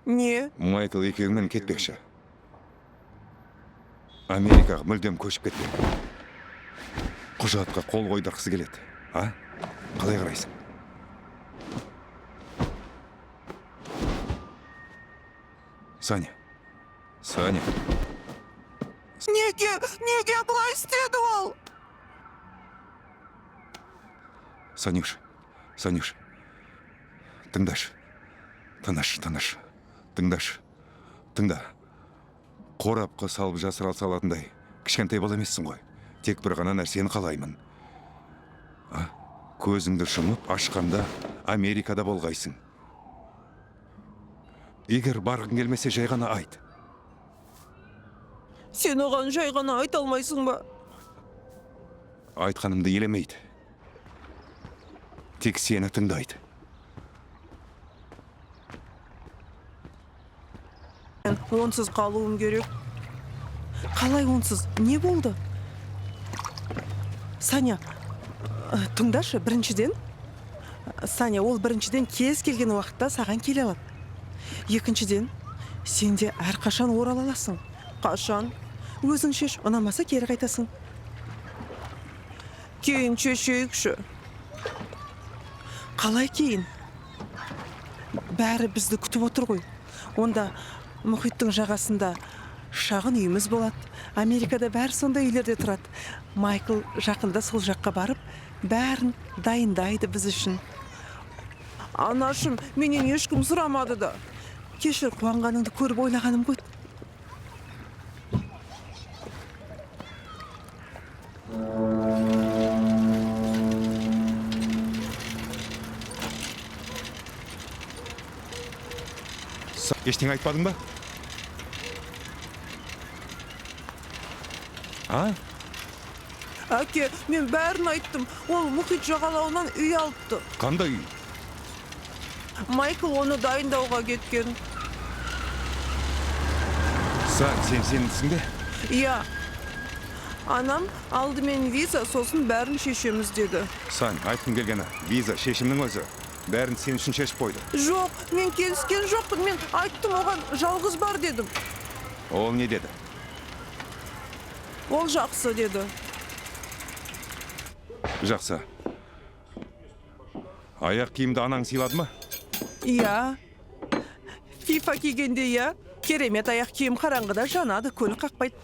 Не? Майкл екеуіңмен кетпекші. Америкаға мүлдем көшіп кетпек. Құжатқа қол қойдырғысы келеді. А? Қалай қарайсың? Саня. Неге бұлай істеді ол? Санюш. Тыңдашы. Тыныш. Тыңда. Қорапқа салып жасыра салатындай кішкентай бала емессің ғой. Тек бір ғана нәрсені қалаймын. Көзіңді жұмып ашқанда Америкада болғайсың. Егер барғың келмесе жай ғана айт. Сен оған жай ғана айта алмайсың ба? Айтқанымды елемейді. Тек сені тыңдайды. Онсыз қалуым керек. Қалай онсыз? Не болды? Саня, тыңдашы, ол біріншіден кез келген уақытта саған келе алады. Екіншіден, сен де әрқашан орала аласың. Қашан? Өзің шеш, ұнамаса кері қайтасың. Кейін шешейікші. Қалай кейін? Бәрі бізді күтіп отыр ғой. Онда мұхиттың жағасында шағын үйіміз болады. Америкада бәрі сондай үйлерде тұрады. Майкл жақында сол жаққа барып, бәрін дайындайды біз үшін. Анашым, менен ешкім сұрамады да. Кешір, қуанғаныңды көріп ойлағаным ғой. Ештеңе айтпадың ба? Әке, мен бәрін айттым. Ол мұхит жағалауынан үй алыпты. Қандай үй? Майкл оны дайындауға кеткен. Сен сенсің бе? Иә. Анам алдымен виза, сосын бәрін шешеміз деді. Айтқым келгені, виза шешімнің өзі. Бәрін сен үшін шешіп қойды. Жоқ, мен келіскен жоқпын. Мен айттым, оған жалғыз бар дедім. Ол не деді? Ол жақсы деді. Жақсы. Аяқ киімді анаң сыйлады ма? Иә. FIFA кигенде, иә. Керемет аяқ киім, қараңғыда жанады, көлік қақпайды.